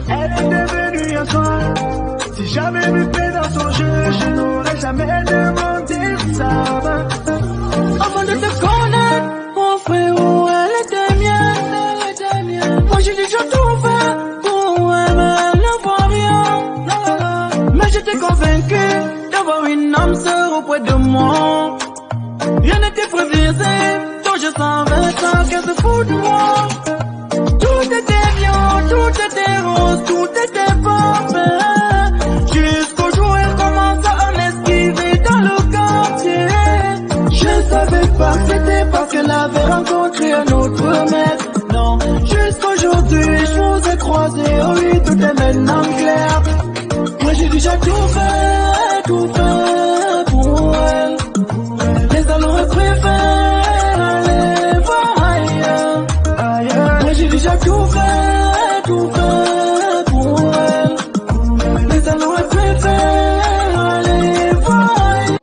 Elle est devenue un soir. Si jamais me fais dans son jeu, je n'aurais jamais demandé ça. Avant de te connaître, mon frérot, elle était mienne. Moi j'ai déjà tout fait pour elle, mais elle ne voit rien. Mais j'étais convaincu d'avoir une âme sœur auprès de moi. Rien n'était prévisé, donc je savais ça qu'elle se fout de moi. Tout était bien, tout était rose, tout était parfait. Jusqu'au jour où elle commença à m'esquiver dans le quartier. Je savais pas que c'était parce qu'elle avait rencontré un autre mec. Non, jusqu'aujourd'hui je vous ai croisé, oh oui, tout est maintenant clair. Moi j'ai déjà tout fait pour elle. Mais elle aurait préféré aller voir ailleurs. Moi j'ai déjà tout fait pour elle. Mais elle aurait préféré aller voir ailleurs.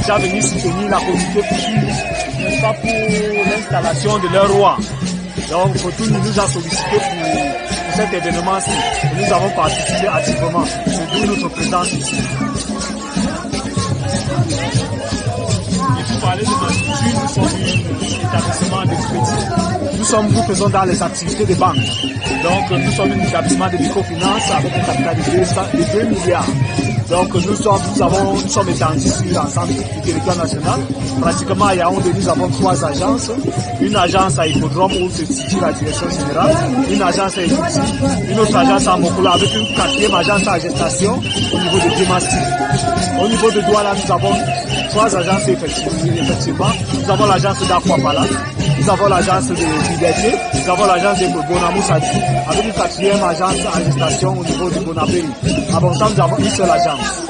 déjà venus soutenir la communauté future, n'est-ce pas, pour l'installation de leur roi. Donc Fortuny nous a sollicité pour cet événement-ci. Nous avons participé activement. C'est d'où notre présence ici. Et pour parler de ma structure, nous sommes un établissement de crédit. Nous faisons dans les activités de banque. Donc nous sommes un établissement de microfinance avec un capital de 2 milliards. Donc nous sommes étendus sur l'ensemble du territoire national. Pratiquement à Yaoundé, nous avons 3 agences. Une agence à Hippodrome où se situe la direction générale, une agence à Égypte, une autre agence à Mokola avec une 4e agence à gestation au niveau de Dimastic. Au niveau de Douala, nous avons 3 agences effectivement. Nous avons l'agence d'Aquapala, nous avons l'agence de Liberté, nous avou l'agence de Bonamou Sadi, avec une 4e agence à gestation au niveau de Bonabéry. Avant ça, nous avons une seule agence.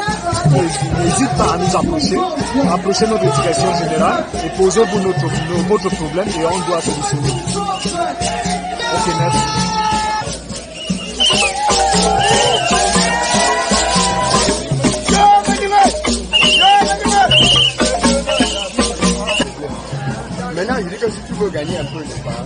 N'hésite pas à nous approcher notre direction générale et posez-vous votre problème et on doit solutionner. Ok, merci. Maintenant, il dit que si tu veux gagner un peu, n'est-ce pas?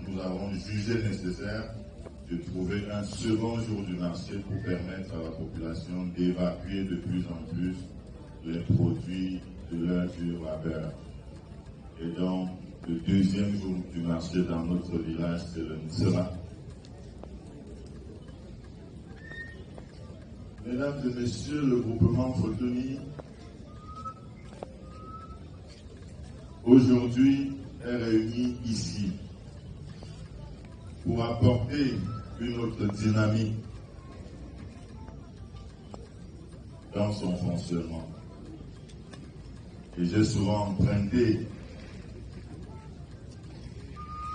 Nous avons jugé nécessaire de trouver un second jour du marché pour permettre à la population d'évacuer de plus en plus les produits de leur dur labeur. Et donc, le 2e jour du marché dans notre village, c'est le Nsela. Mesdames et messieurs, le groupement Fortuny aujourd'hui est réuni ici pour apporter une autre dynamique dans son fonctionnement. Et j'ai souvent emprunté,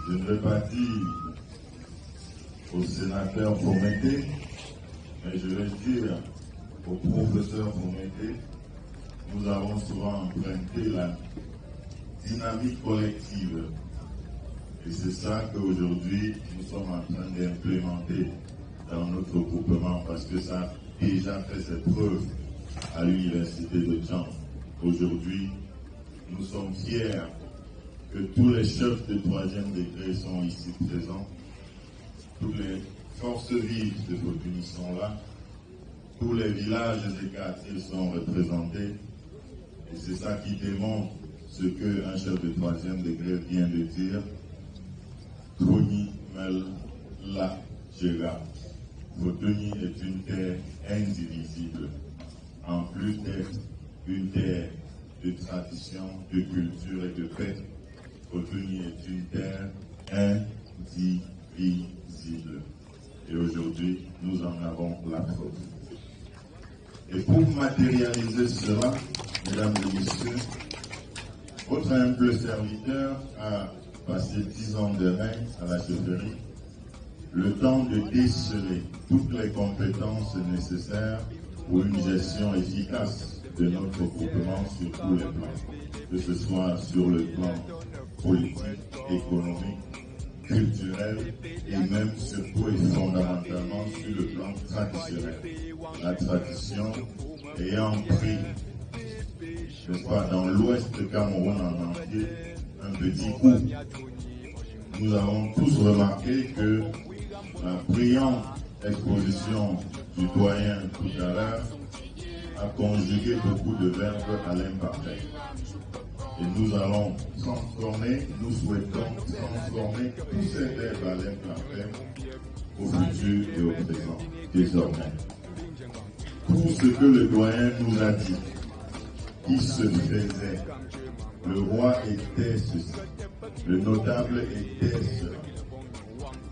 je ne vais pas dire au sénateur Fomété, mais je vais dire au professeur Fomété, nous avons souvent emprunté la dynamique collective. Et c'est ça qu'aujourd'hui, nous sommes en train d'implémenter dans notre groupement parce que ça a déjà fait ses preuves à l'université de Tchang. Aujourd'hui, nous sommes fiers que tous les chefs de 3e degré sont ici présents. Toutes les forces vives de Fortuny sont là. Tous les villages et quartiers sont représentés. Et c'est ça qui démontre ce qu'un chef de 3e degré vient de dire. Fortuny Mel La Jega. Fortuny est une terre indivisible, en plus d'être une terre de tradition, de culture et de paix. Fortuny est une terre indivisible. Et aujourd'hui, nous en avons la preuve. Et pour matérialiser cela, mesdames et messieurs, votre humble serviteur a passé 10 ans de règne à la chefferie, le temps de déceler toutes les compétences nécessaires pour une gestion efficace de notre groupement sur tous les plans, que ce soit sur le plan politique, économique, culturel et même surtout et fondamentalement sur le plan traditionnel. La tradition ayant pris, n'est-ce pas, dans l'ouest de Cameroun en entier, un petit coup. Nous avons tous remarqué que la brillante exposition du doyen tout à l'heure a conjugué beaucoup de verbes à l'imparfait. Et nous allons transformer, nous souhaitons transformer tous ces verbes à l'imparfait au futur et au présent, désormais. Tout ce que le doyen nous a dit qui se faisait. Le roi était ceci, le notable était cela.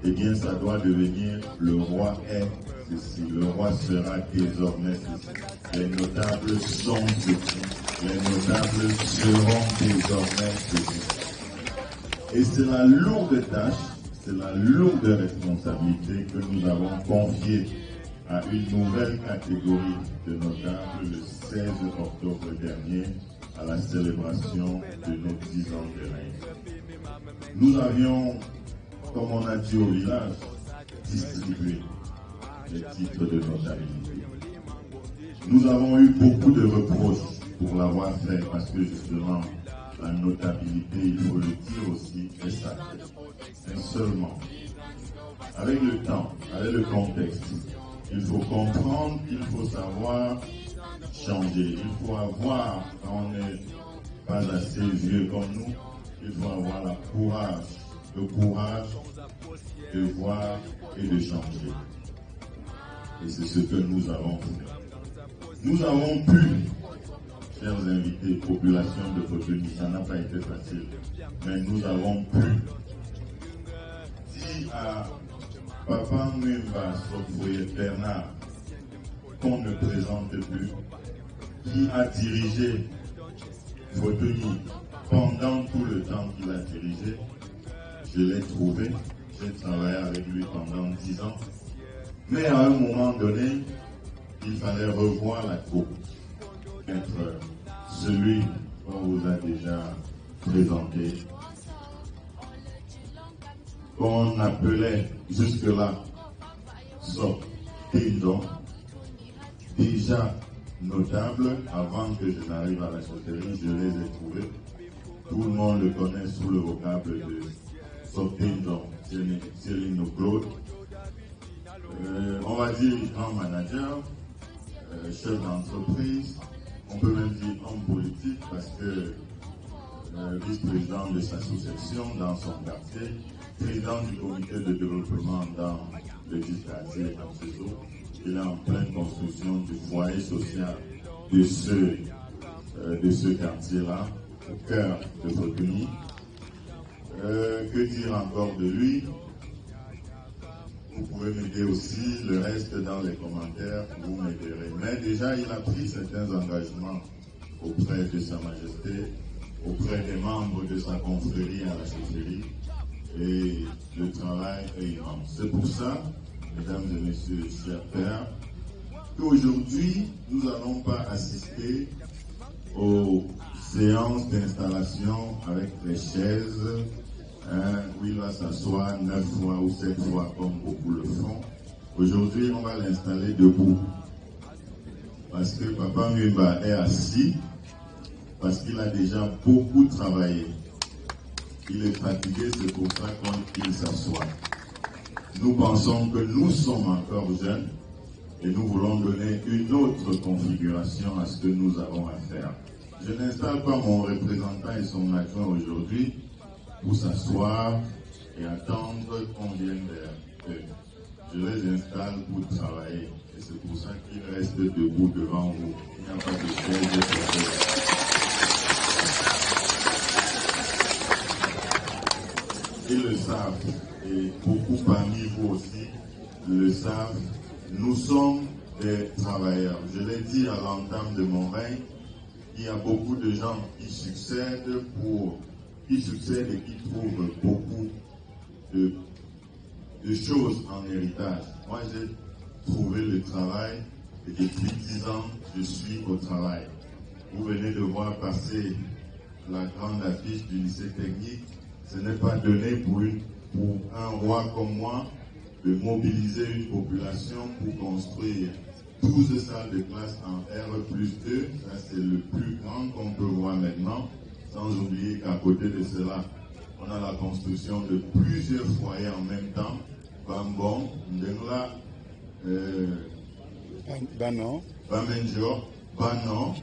Eh bien, ça doit devenir le roi est ceci, le roi sera désormais ceci. Les notables sont ceci, les notables seront désormais ceci. Et c'est la lourde tâche, c'est la lourde responsabilité que nous avons confiée à une nouvelle catégorie de notables le 16 octobre dernier à la célébration de nos 10 ans de règne. Nous avions, comme on a dit au village, distribué les titres de notabilité. Nous avons eu beaucoup de reproches pour l'avoir fait parce que justement, la notabilité, il faut le dire aussi, est sacrée. Mais seulement, avec le temps, avec le contexte, il faut comprendre qu'il faut savoir changer. Il faut avoir, quand on n'est pas assez vieux comme nous, il faut avoir le courage de voir et de changer. Et c'est ce que nous avons fait. Nous avons pu, chers invités, population de Cotonou, ça n'a pas été facile, mais nous avons pu dire à Papa Mwemba Sokfoye Bernard qu'on ne présente plus, qui a dirigé Cotonou pendant tout le temps qu'il a dirigé. Je l'ai trouvé, j'ai travaillé avec lui pendant 10 ans, mais à un moment donné, il fallait revoir la coupe, être celui qu'on vous a déjà présenté, qu'on appelait jusque-là Sokteindon, déjà notable avant que je n'arrive à la sauterie, je les ai trouvés. Tout le monde le connaît sous le vocable de Sokteindon, Céline Claude. On va dire grand manager, chef d'entreprise, on peut même dire homme politique parce que vice-président de sa sous-section dans son quartier, président du comité de développement dans le quartier Amsezo. Il est en pleine construction du foyer social de ce quartier-là, au cœur de Cotonou. Que dire encore de lui? Vous pouvez m'aider aussi, le reste dans les commentaires, vous m'aiderez. Mais déjà, il a pris certains engagements auprès de Sa Majesté, auprès des membres de sa confrérie à la chefferie, et le travail est immense. C'est pour ça, mesdames et messieurs, chers pères, qu'aujourd'hui, nous n'allons pas assister aux séances d'installation avec les chaises, où il va s'asseoir 9 fois ou 7 fois comme beaucoup le font. Aujourd'hui, on va l'installer debout. Parce que Papa Mwemba est assis, parce qu'il a déjà beaucoup travaillé. Il est fatigué, c'est pour ça qu'il s'assoit. Nous pensons que nous sommes encore jeunes et nous voulons donner une autre configuration à ce que nous avons à faire. Je n'installe pas mon représentant et son adjoint aujourd'hui pour s'asseoir et attendre qu'on vienne vers eux. Je les installe pour travailler et c'est pour ça qu'ils restent debout devant vous. Il n'y a pas de chaise pour eux. Ils le savent et beaucoup parmi vous aussi le savent. Nous sommes des travailleurs. Je l'ai dit à l'entame de mon règne, il y a beaucoup de gens qui succèdent et qui trouvent beaucoup de choses en héritage. Moi, j'ai trouvé le travail et depuis 10 ans, je suis au travail. Vous venez de voir passer la grande affiche du lycée technique. Ce n'est pas donné pour un roi comme moi de mobiliser une population pour construire 12 salles de classe en R+2. Ça, c'est le plus grand qu'on peut voir maintenant. Sans oublier qu'à côté de cela, on a la construction de plusieurs foyers en même temps. Bambon, Ndengla, Banon, Banon.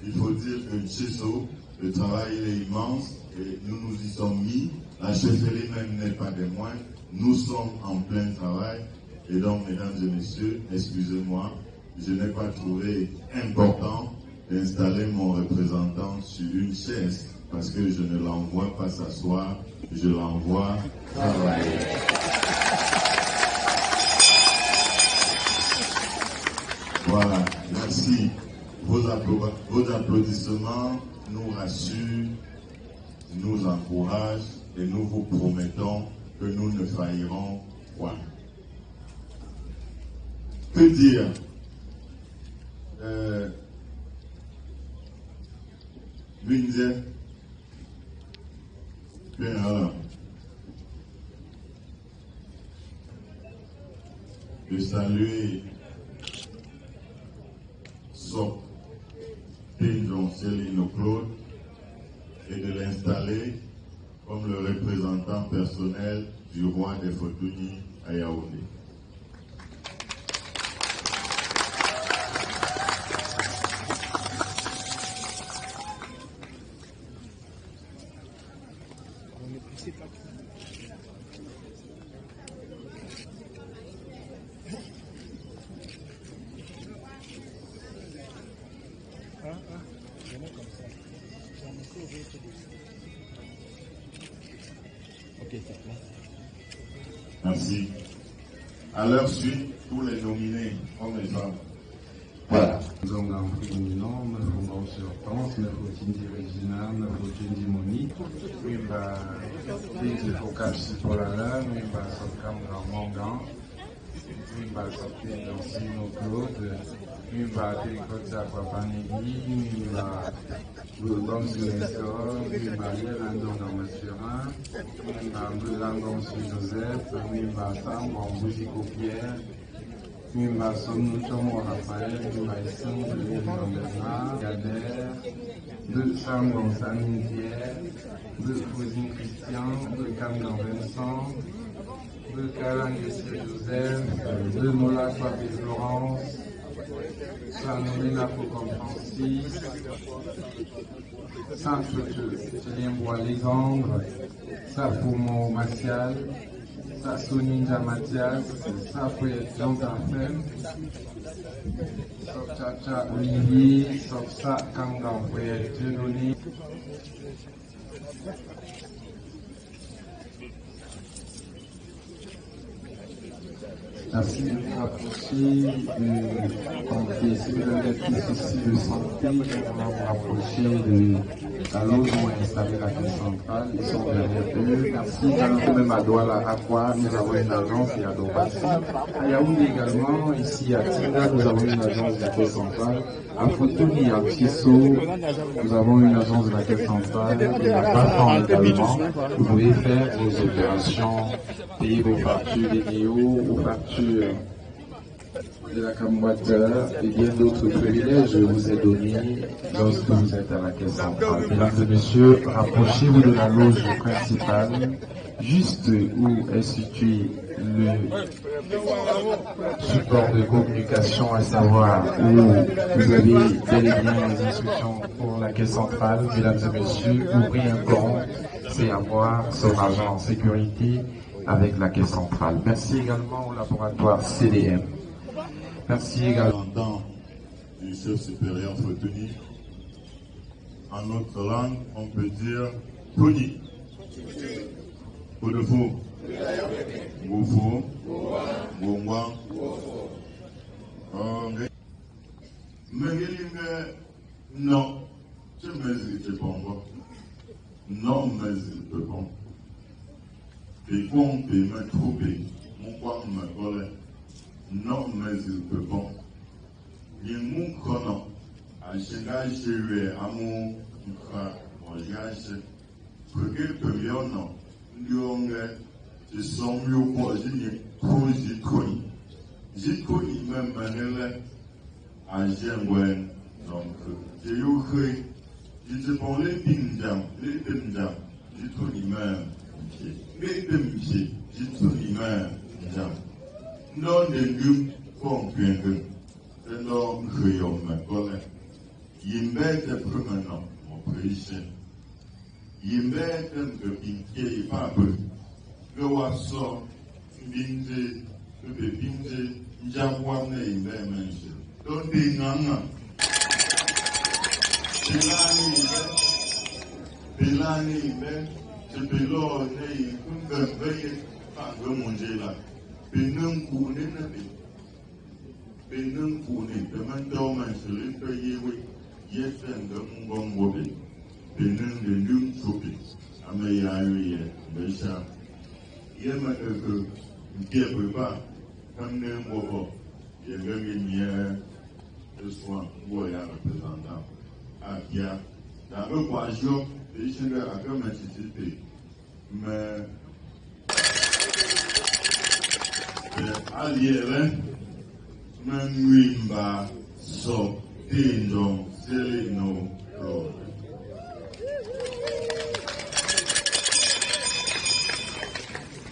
Il faut dire que Tchesso, le travail est immense et nous nous y sommes mis. La chefferie même n'est pas des moindres. Nous sommes en plein travail. Et donc, mesdames et messieurs, excusez-moi, je n'ai pas trouvé important d'installer mon représentant sur une chaise parce que je ne l'envoie pas s'asseoir, je l'envoie travailler. Voilà, merci. Vos applaudissements nous rassurent, nous encouragent et nous vous promettons que nous ne faillirons point. Que dire? Binze, bien de saluer Sok Pindon Céline Claude et de l'installer comme le représentant personnel du roi des Fotuni à Yaoundé. Merci. À leur suite, tous les nominés, hommes et femmes. Voilà. Nous avons un prix dominant, nous avons sur France, nous avons Cindy Regina, nous avons Cindy Monique, nous avons des focages pour la langue, nous avons Sokam Mangan, nous avons sorti Dancino Claude, nous avons Télécote Aquapanegi, nous avons Danse Nestor, nous avons Landon dans Massurin, nous avons Landon sur Joseph, nous avons Sam, Bougico Pierre. Mimba Sonou Chomo Raphaël, Mimba Essou, Mimba Bernard, Gader, de Sangon Samin Pierre, de Fousine Christian, de Camille Vincent, de Calang Joseph, de Mola Fabé Florence, Sanomena Faucon Francis, Saint-Julien Bois Légendre, Sapoumo Martial, Sassou Ninja Mathias, Sapoué Jean Garfem, Sop Chacha Olivier, Sop Sa Kangan Poué Dieudonné. Merci de nous rapprocher de si vous avez des soucis de santé, on va vous rapprocher de la loge où est installée la caisse centrale. Ils sont derrière eux. Merci également même à Douala Aqua, nous avons une agence et à Dobassi. À Yaoundé également, ici à Tinga, nous avons une agence de la caisse centrale. À Fotoni, à Fisso, nous avons une agence de la caisse centrale et à Bafan également. Vous pouvez faire vos opérations, payer vos factures vidéo, vos factures de la camboiteur et bien d'autres privilèges je vous ai donnés lorsque vous êtes à la caisse centrale. Mesdames et messieurs, rapprochez-vous de la loge principale, juste où est situé le support de communication, à savoir où vous avez bel et bien les instructions pour la caisse centrale. Mesdames et messieurs, ouvrir un compte, c'est avoir son argent en sécurité avec la caisse centrale. Merci également au laboratoire CDM. Merci également. Du chef supérieur Fotuni. En notre langue, on peut dire Poni. Kodefo. Gofo. Gongwang. Non. Je me pas. Non, mais il peut pas. Et qu'on peut me trouver. Mon quoi me colle. Non, mais il peut pas. Il y a mon chrono. À chegar chez Amon, Mojage, Pugil Pugiono, Lyonge, de son mieux pour Zini, Zitoni. Zitoni même Manele, à Jengwen. Donc, j'ai eu que, je te prends les pindam, Zitoni même, les pimpiers, Zitoni même, non de lui, comprendre. Non, je me connais. Il m'aide permanent, mon président. Il m'aide de pinquer pas peu. Le wasson, binde, le binde, j'envoie mes mains. Donc, des nanas. Belani, c'est Belo, Veye, pas de manger là. Benum Kouné, Benum Kouné, the man dormant, the little yewe, yes, and the Mungong Wobbin, Benum the Num Tropic, Amayari, Besha, Yema, Geba, come name over, Yemen, yeah, this one, boy, I represent now. Ah, yeah, that was your. Ici, à comme institut, mais allié, Manwimba, so, Tindon, Selino, Lord.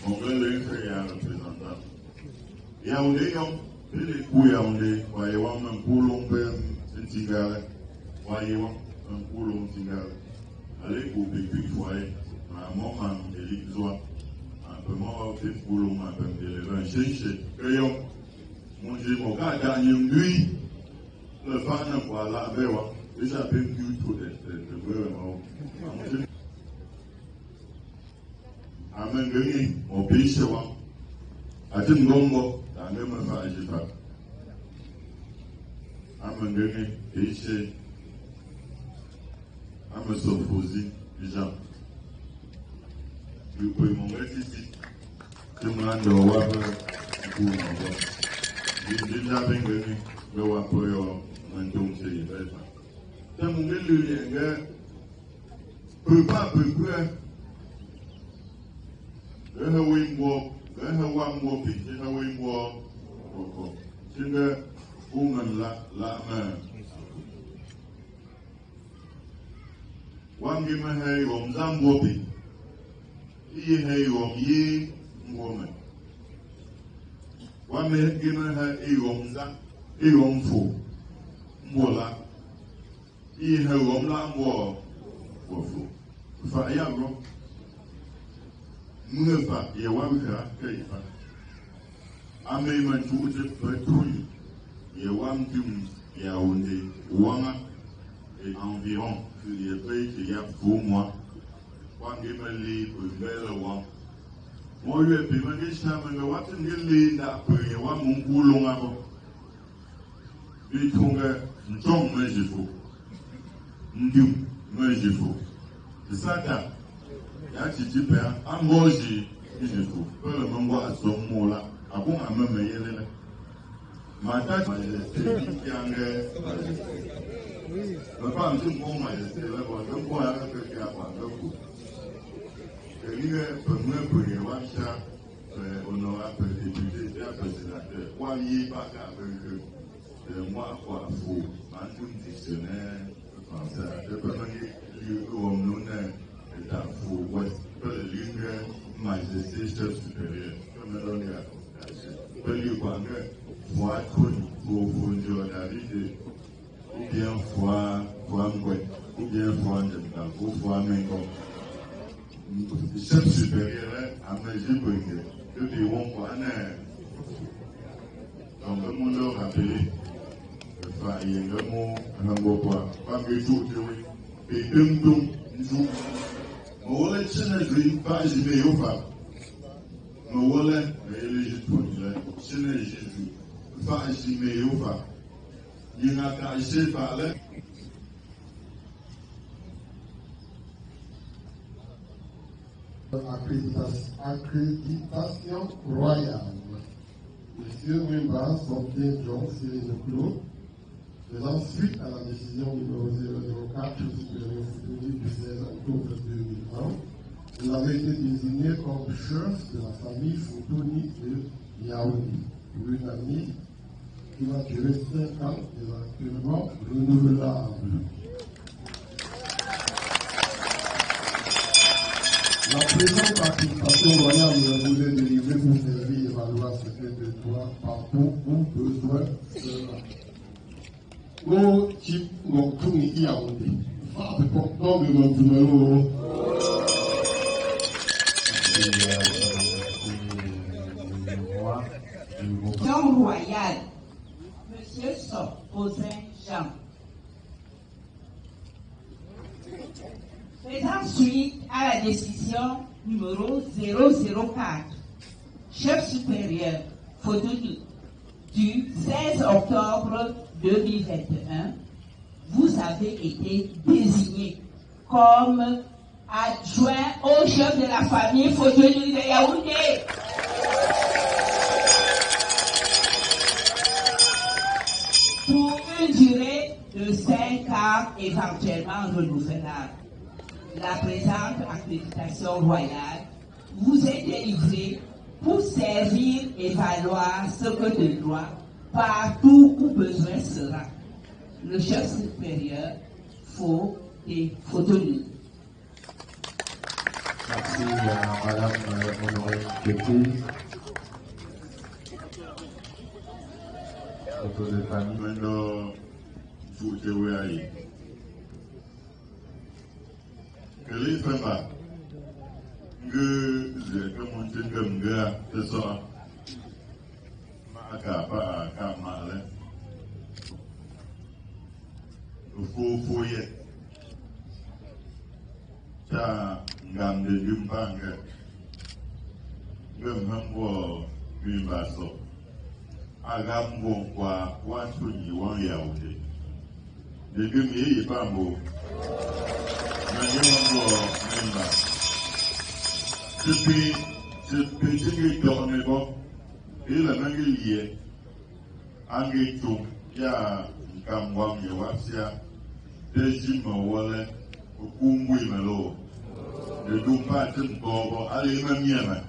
On veut le faire un représentant. Yaoundé, les coups Yaoundé, voyez-vous, un poulon, un tigare, voyez-vous, un poulon, tigare. Allez pour péter foyer, un moment élixitoire, un peu moins de boulot, un peu de l'évangile, chercher, crayon, mon Dieu, mon gars, dernier nuit, le fan, voilà, avec moi, déjà, bien du tout, Amen, gagné, mon pays, c'est moi. À tout le monde, la même affaire, j'ai pas. Amen, gagné, pays, c'est. I'm so fuzzy, déjà. Tu peux m'envoyer ici. Tu me rends au web pour m'envoyer. J'ai déjà venu le web pour m'envoyer chez les belles. Tu m'as dit le lien, peu pas peu près. Le Hawimbo, le Hawambo, le Hawimbo, c'est le woman la main. Wangi mahai rom zambobi, iye hai rom ye woman. Wangi mahai rom fo, mbola, iye hai rom la mbo, fo. Fa ya rom, mnefa ye wamka kaifa. Ame manchu ute petrouille, ye wamkum ya onde wama et environ. Il y a peu qu'il y a pour moi. Quand je me lis pour le voir. Moi, je vais me dire, je vais voir si je lis d'après, je vais voir mon boulot avant. Je trouve un ton, mais je faut. Mais je faut. C'est ça, il y a un petit peu, un mot, je faut. Peu le monde voit ce mot-là. À bon, à me meilleur. Ma tâche, c'est la femme, tout le monde m'a dit, c'est là, je vois un peu qui a pas de coup. Et il est pour moi, pour les Wacha, honorable député, sénateur, quoi, il n'y a pas qu'à moi, quoi, faux, un tout dictionnaire, français, je peux me dire, comme nous, est un faux, ouest, peut le lire, majesté, chef supérieur, je me donne la consultation. Peut lire quoi, que, moi, trop, pour dire la vie, ou bien foi Mouet, ou bien foi Ndemka, ou foi Mengo. Chef supérieur, à mesure que les gens quoi, donc le monde a rappelé, il y a un mot, un mot quoi, pas que tout, et nous, on va changer pas jamais au fa. On va éleger pour le changer pas jamais au fa. Il y a un caché par là. Accréditation royale. Monsieur Wimba s'obtient donc sur une clos, faisant suite à la décision numéro 004 du 16 octobre 2020. Il avait été désigné comme chef de la famille Foutoni de Yaoundé pour une année qui va durer 5 ans et est actuellement renouvelable. La présente participation royale vous est délivrée pour servir et valoir ce que de toi partout où besoin sera. Nous, type, nous, tout n'est pas Yaoundé. Frappe pourtant de notre numéro. Jean Royal, Monsieur Soposin Jean. Faisant suite à la décision numéro 004, chef supérieur Fodoni, du 16 octobre 2021, vous avez été désigné comme adjoint au chef de la famille Fodoni de Yaoundé. Pour une durée de 5 ans éventuellement renouvelable. La présente accréditation royale vous est délivrée pour servir et valoir ce que de droit partout où besoin sera. Le chef supérieur faut des Fodoni. Merci à Madame Honoré Kété. Photo de famille. Maintenant, tout est oué. Que les femmes, que mon Dieu, comme gars, c'est ça. Ma pas à mal. Il faut fouiller. Ça, gamme de Dumbang. Comme un bois, une basse. Agambo kwa watu ni wan Yaoundé. De demi est pas beau. Mais memba. Depuis que tourne bon, il a même lié. Angeto ya kamwa myewasia. Dejim wole okumbwi melo. De dumpa timbo allez même yema.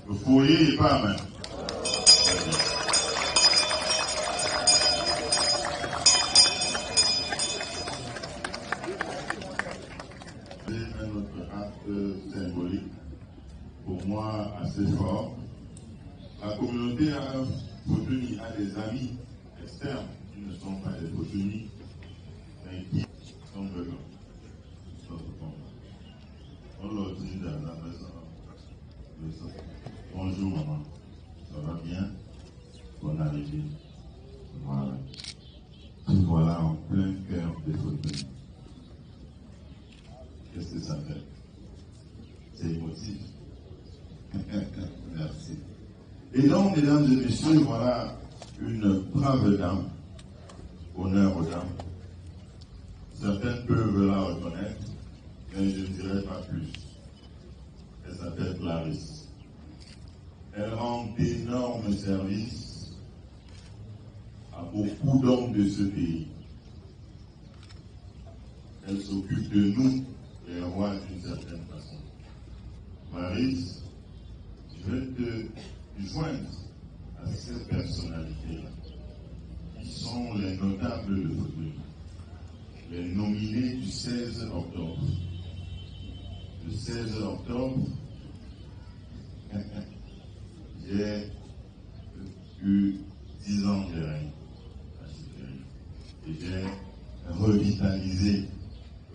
Le foyer est pas mal. C'est un autre acte symbolique, pour moi assez fort. La communauté a Fodoni a des amis externes qui ne sont pas des Fodoni, mais qui sont venus. On leur dit dans la maison. Bonjour maman, ça va bien? Bonne arrivée. Voilà. Nous voilà en plein cœur des Fodoni. Qu'est-ce que ça fait? C'est émotif. Merci. Et donc, mesdames et messieurs, voilà une brave dame. Honneur aux dames. Certaines peuvent la reconnaître, mais je ne dirai pas plus. Elle s'appelle Clarisse. Elle rend d'énormes services à beaucoup d'hommes de ce pays. Elle s'occupe de nous, les rois, d'une certaine façon. Clarisse, je vais te joindre à ces personnalités-là, qui sont les notables de Fodoni, les nominés du 16 octobre. Le 16 octobre, j'ai eu 10 ans de règne à Chipéry et j'ai revitalisé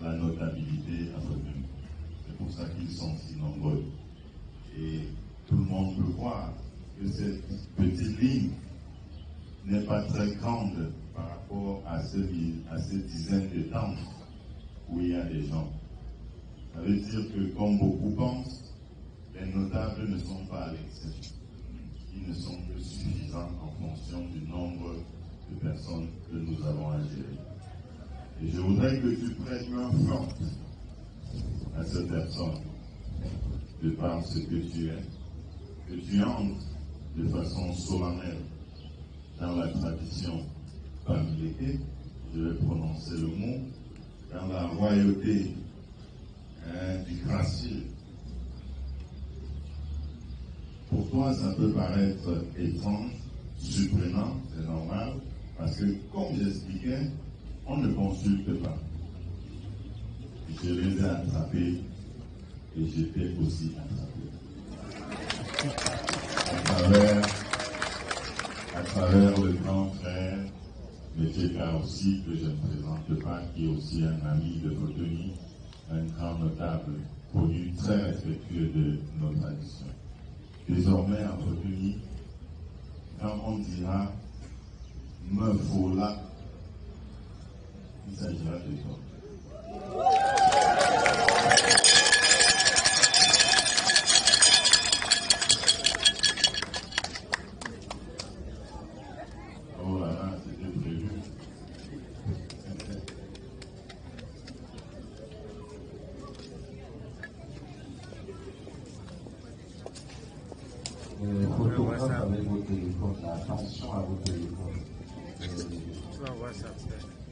la notabilité à Fodoni. C'est pour ça qu'ils sont si nombreux. Et tout le monde peut voir que cette petite ligne n'est pas très grande par rapport à ces dizaines de temples où il y a des gens. Ça veut dire que, comme beaucoup pensent, les notables ne sont pas à l'excès. Ils ne sont que suffisants en fonction du nombre de personnes que nous avons à gérer. Et je voudrais que tu prêtes main forte à cette personne, de par ce que tu es, que tu entres de façon solennelle dans la tradition familière, je vais prononcer le mot, dans la royauté du Gracile. Pour toi, ça peut paraître étrange, surprenant, c'est normal, parce que, comme j'expliquais, on ne consulte pas. Je les ai attrapés et j'étais aussi attrapé. À travers le grand frère, M. aussi, que je ne présente pas, qui est aussi un ami de Fodoni, un grand notable, connu, très respectueux de nos traditions. Désormais, à Fodoni, quand on dira me faut là, il s'agira de toi.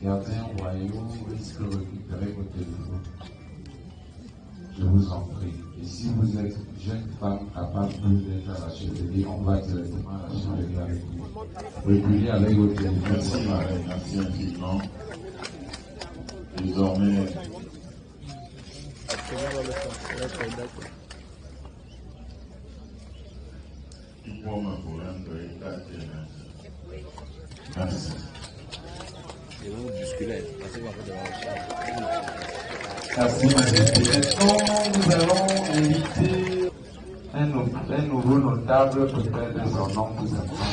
Gardien royaux, risque de récupérer vos téléphones. Je vous en prie. Et si vous êtes jeune femme capable d'être à la chevalier, on va directement à la chevalier avec vous. Reculez avec vos téléphones. Merci Marraine, merci infiniment. Désormais, il faut me prendre merci. Merci, maintenant, nous allons inviter un nouveau notable peut-être de son nom tout simplement.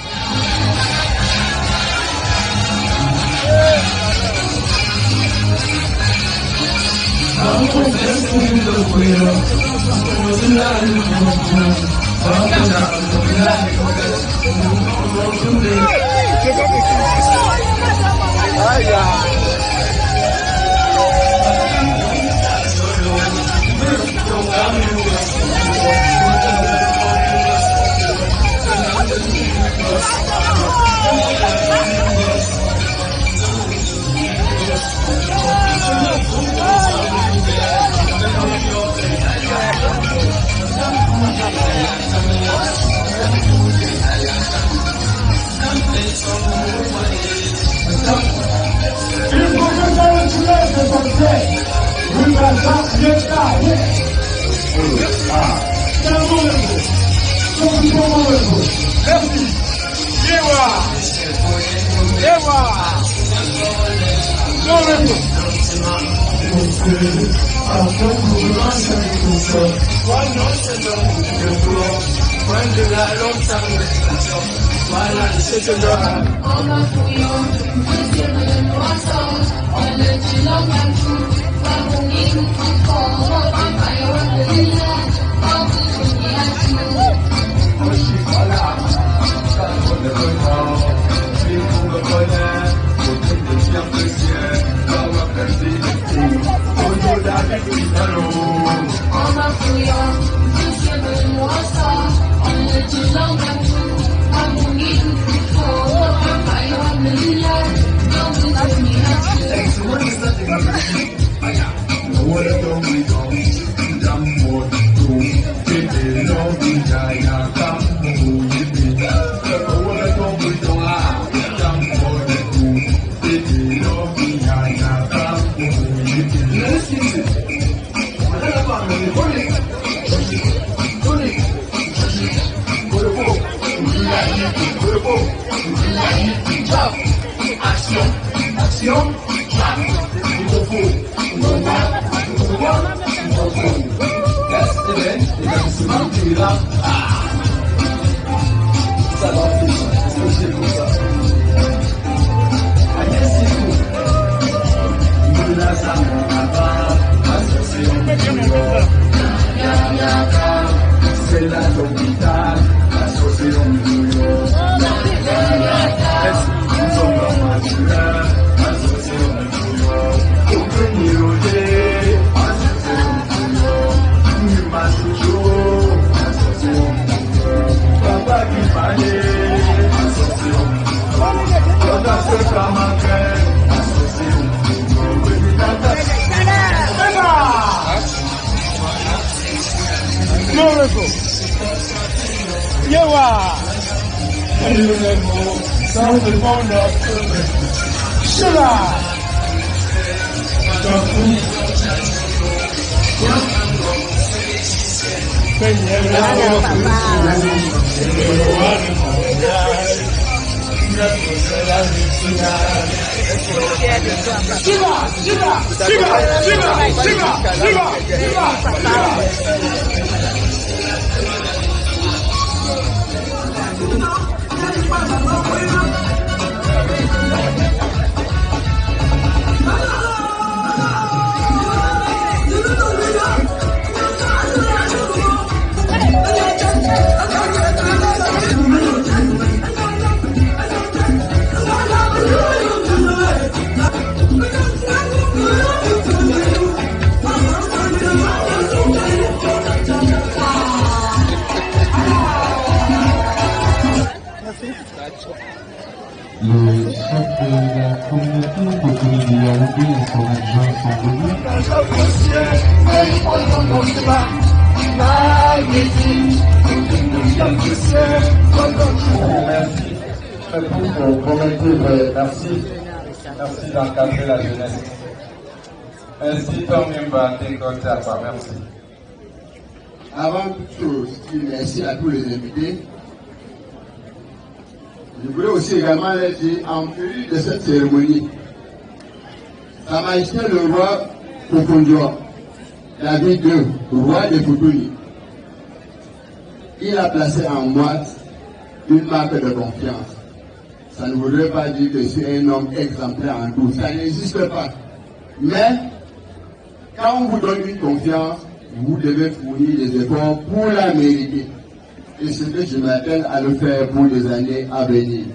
Le chef de la communauté Fotoni de Yaoundé et son adjoint sont venus. Merci d'encadrer la jeunesse. Ainsi, tant mieux merci. Avant toute chose, je dis merci à tous les invités. Je voulais aussi également leur dire, en plus de cette cérémonie, Sa Majesté le roi Fofondioa, David II, roi de Fotoni, il a placé en moi une marque de confiance. Ça ne voudrait pas dire que je suis un homme exemplaire en tout, ça n'existe pas. Mais, quand on vous donne une confiance, vous devez fournir des efforts pour la mériter. Et ce que je m'appelle à le faire pour les années à venir.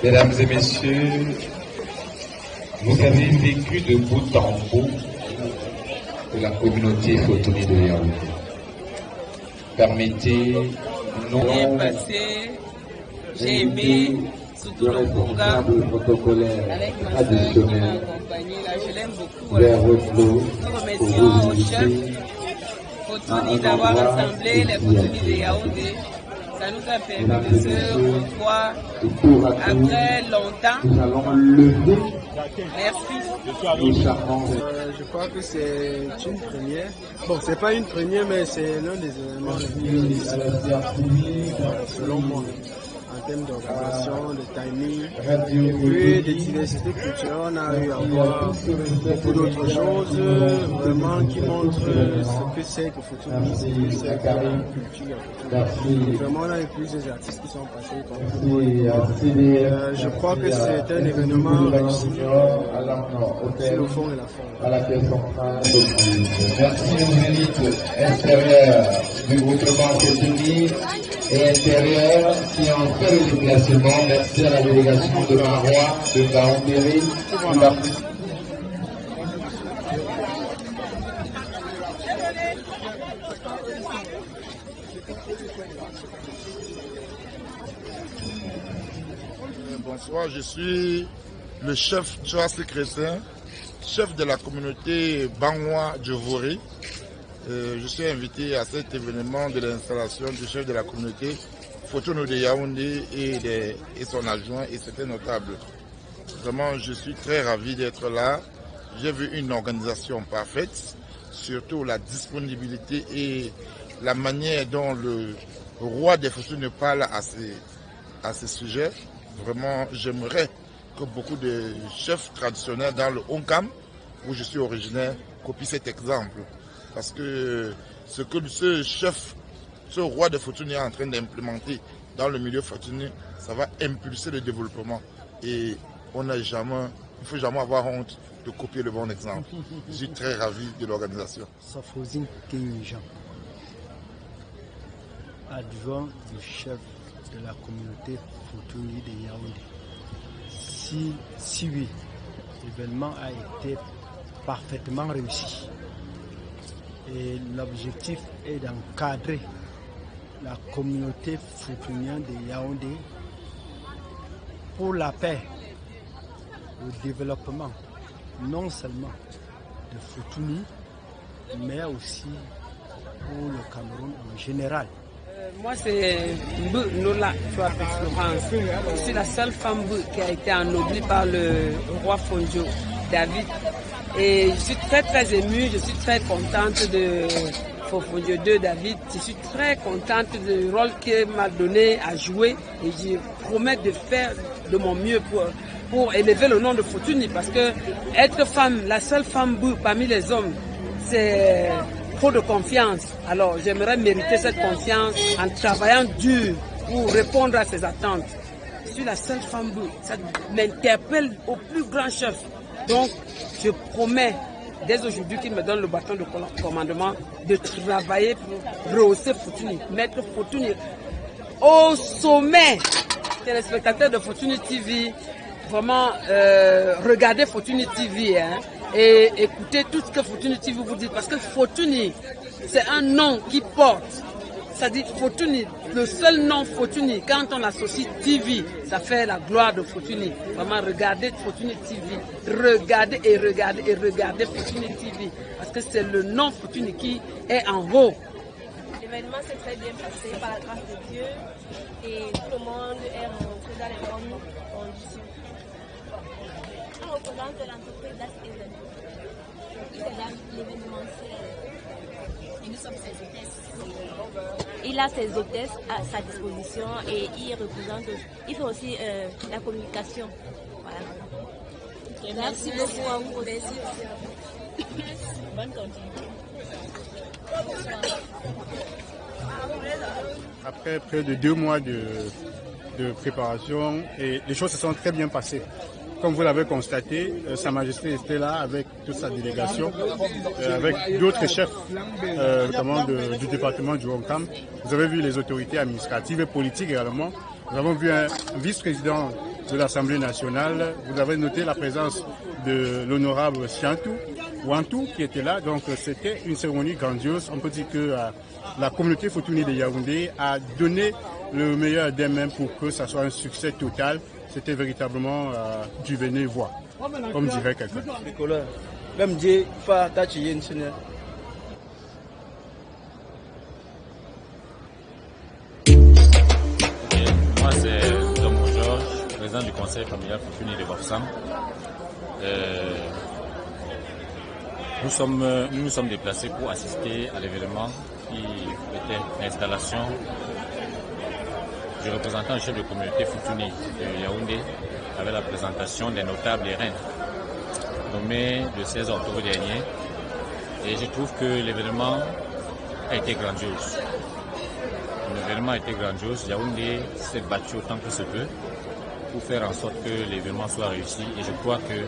Mesdames et messieurs, vous avez vécu de bout en bout de la communauté Fotoni de Yaoundé. Permettez-nous j'ai aimé surtout le Conga avec ma soeur qui m'a accompagné là, je l'aime beaucoup. Nous remercions au chef Fotoni d'avoir rassemblé les Fotoni de Yaoundé. Ça nous a permis de se revoir après longtemps. Nous allons lever. Merci. Je crois que c'est une première. Bon, c'est pas une première, mais c'est l'un des éléments les plus difficiles, selon moi, en termes d'organisation, de timing, et puis de diversité culturelle. On a eu à voir beaucoup d'autres choses, vraiment qui montrent ce que c'est que Fotoni, c'est une culture. Vraiment, on a eu plusieurs artistes qui sont passés. Je crois que c'est un événement réussi. C'est le fond et la forme. Merci aux élites extérieures du groupement Fotoni et intérieures qui ont fait le déplacement. Merci à la délégation de Marois, de Gaoundéré, de la Bonsoir, je suis le chef Charles Crescin, chef de la communauté Bangwa Djovori. Je suis invité à cet événement de l'installation du chef de la communauté Fotonou de Yaoundé et son adjoint, et c'était notable. Vraiment, je suis très ravi d'être là. J'ai vu une organisation parfaite, surtout la disponibilité et la manière dont le roi des Fotonou parle à ces sujets. Vraiment, j'aimerais que beaucoup de chefs traditionnels dans le Onkam, où je suis originaire, copient cet exemple. Parce que ce que ce roi de Fotonou est en train d'implémenter dans le milieu Fotonou, ça va impulser le développement. Et il ne faut jamais avoir honte de copier le bon exemple. Je suis très ravi de l'organisation. Safozine Kenyan, adjoint du chef de la communauté Fotonou de Yaoundé. Si oui, l'événement a été parfaitement réussi. Et l'objectif est d'encadrer la communauté fotounienne de Yaoundé pour la paix, le développement, non seulement de Fotouni, mais aussi pour le Cameroun en général. Moi, c'est Mbe Nola Florence. Je suis la seule femme qui a été ennoblie par le roi Fonjo, David. Et je suis très émue, je suis très contente de Fofonjo 2, David. Je suis très contente du rôle qu'il m'a donné à jouer. Et je promets de faire de mon mieux pour élever le nom de Fotouni. Parce que être femme, la seule femme parmi les hommes, c'est trop de confiance. Alors j'aimerais mériter cette confiance en travaillant dur pour répondre à ses attentes. Je suis la seule femme bleue. Ça m'interpelle au plus grand chef. Donc je promets dès aujourd'hui qu'il me donne le bâton de commandement de travailler pour rehausser Fotouni, mettre Fotouni au sommet. Téléspectateurs de Fotouni TV, vraiment regardez Fotouni TV. Et écoutez tout ce que Fotouni TV vous dit, parce que Fotouni, c'est un nom qui porte. Ça dit Fotouni, le seul nom Fotouni, quand on associe TV, ça fait la gloire de Fotouni. Vraiment, regardez Fotouni TV, regardez Fotouni TV, parce que c'est le nom Fotouni qui est en haut. L'événement s'est très bien passé par la grâce de Dieu et tout le monde est rentré dans les bonnes conditions. On représente l'entreprise Das Event. C'est dans l'événementiel. Et nous sommes ses hôtesses. Il a ses hôtesses à sa disposition et il fait aussi la communication. Voilà. Merci beaucoup à vous. Bonne continuité. Après près de 2 mois de préparation, et les choses se sont très bien passées. Comme vous l'avez constaté, Sa Majesté était là avec toute sa délégation, avec d'autres chefs, notamment du département du Onkam. Vous avez vu les autorités administratives et politiques également. Nous avons vu un vice-président de l'Assemblée nationale. Vous avez noté la présence de l'honorable Wantou qui était là. Donc c'était une cérémonie grandiose. On peut dire que la communauté Fotouni de Yaoundé a donné le meilleur d'elle-même pour que ça soit un succès total. C'était véritablement du venez-voir, comme dirait quelqu'un. Moi, c'est Domo Georges, président du conseil familial Fotouni de Bafsam. Nous nous sommes déplacés pour assister à l'événement qui était l'installation du représentant chef de communauté Fotouni de Yaoundé avec la présentation des notables et reines nommés le 16 octobre dernier. Et je trouve que l'événement a été grandiose. L'événement a été grandiose. Yaoundé s'est battu autant que se peut pour faire en sorte que l'événement soit réussi. Et je crois que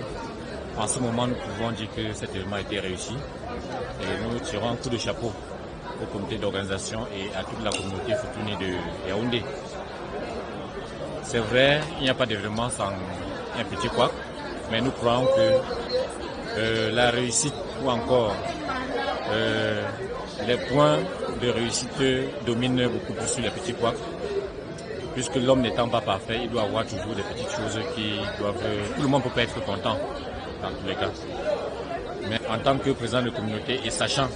en ce moment, nous pouvons dire que cet événement a été réussi. Et nous tirons un coup de chapeau au comité d'organisation et à toute la communauté Fotouni de Yaoundé. C'est vrai, il n'y a pas d'événement sans un petit couac, mais nous croyons que la réussite ou encore les points de réussite dominent beaucoup plus sur les petits points. Puisque l'homme n'étant pas parfait, il doit avoir toujours des petites choses qui doivent... Tout le monde ne peut pas être content, dans tous les cas. Mais en tant que président de communauté et sachant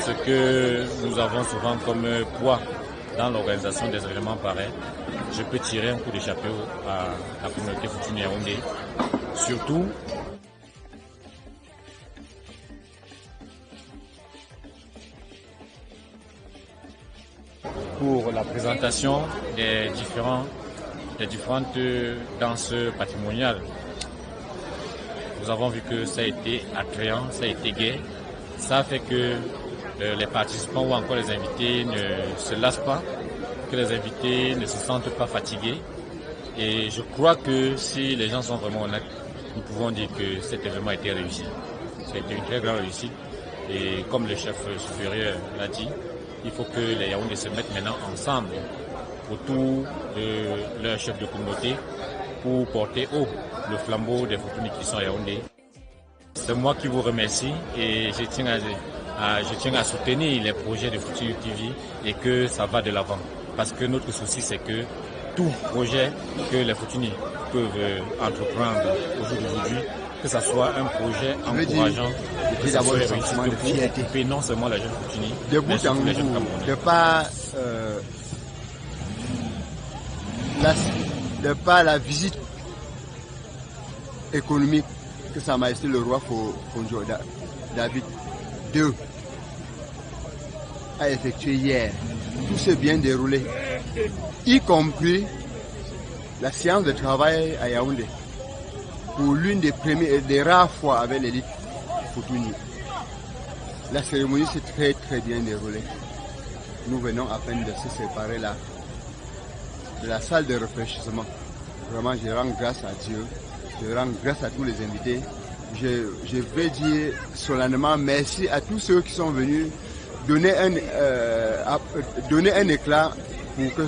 ce que nous avons souvent comme poids dans l'organisation des événements pareils, je peux tirer un coup de chapeau à la communauté Futuni Yaoundé. Surtout, pour la présentation des différentes danses patrimoniales. Nous avons vu que ça a été attrayant, ça a été gai. Ça a fait que les participants ou encore les invités ne se lassent pas, que les invités ne se sentent pas fatigués. Et je crois que si les gens sont vraiment honnêtes, nous pouvons dire que cet événement a été réussi. Ça a été une très grande réussite. Et comme le chef supérieur l'a dit, il faut que les Yaoundés se mettent maintenant ensemble autour de leur chef de communauté pour porter haut le flambeau des Futuni qui sont à Yaoundé. C'est moi qui vous remercie et je tiens à soutenir les projets de Futuni TV et que ça va de l'avant. Parce que notre souci, c'est que tout projet que les Futuni peuvent entreprendre au jour d'aujourd'hui, que ce soit un projet encourageant, que ce soit un sentiment de fierté, non seulement la jeune Futuni, mais surtout les jeunes Camerounais. De par la visite économique que Sa Majesté le roi Fonjo David II a effectué hier, tout s'est bien déroulé, y compris la séance de travail à Yaoundé, pour l'une des premières et des rares fois avec l'élite Futuni. La cérémonie s'est très bien déroulée. Nous venons à peine de se séparer là, de la salle de réfléchissement. Vraiment, je rends grâce à Dieu, je rends grâce à tous les invités. Je vais dire solennellement merci à tous ceux qui sont venus donner un éclat pour que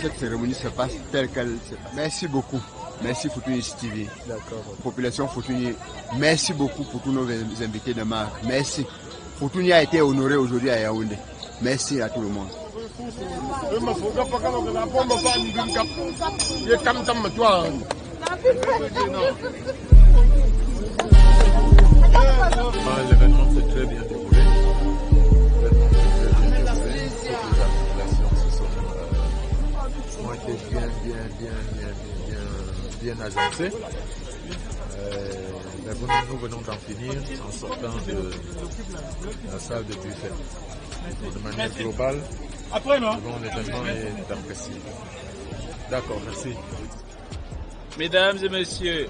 cette cérémonie se passe telle qu'elle se passe. Merci beaucoup. Merci Futuni TV. D'accord. Population Futuni, merci beaucoup pour tous nos invités de marque. Merci. Futuni a été honoré aujourd'hui à Yaoundé. Merci à tout le monde. L'événement s'est très bien déroulé. Toutes les articulations ont été bien agencées. Nous venons d'en finir en sortant de la salle de buffet. De manière globale, l'événement est apprécié. D'accord, merci. Mesdames et messieurs,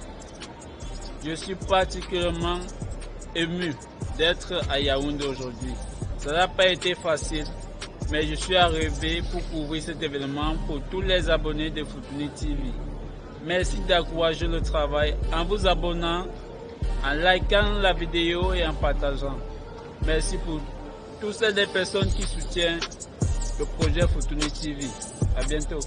je suis particulièrement ému d'être à Yaoundé aujourd'hui. Ça n'a pas été facile, mais je suis arrivé pour couvrir cet événement pour tous les abonnés de Futuni TV. Merci d'encourager le travail en vous abonnant, en likant la vidéo et en partageant. Merci pour toutes les personnes qui soutiennent le projet Futuni TV. À bientôt.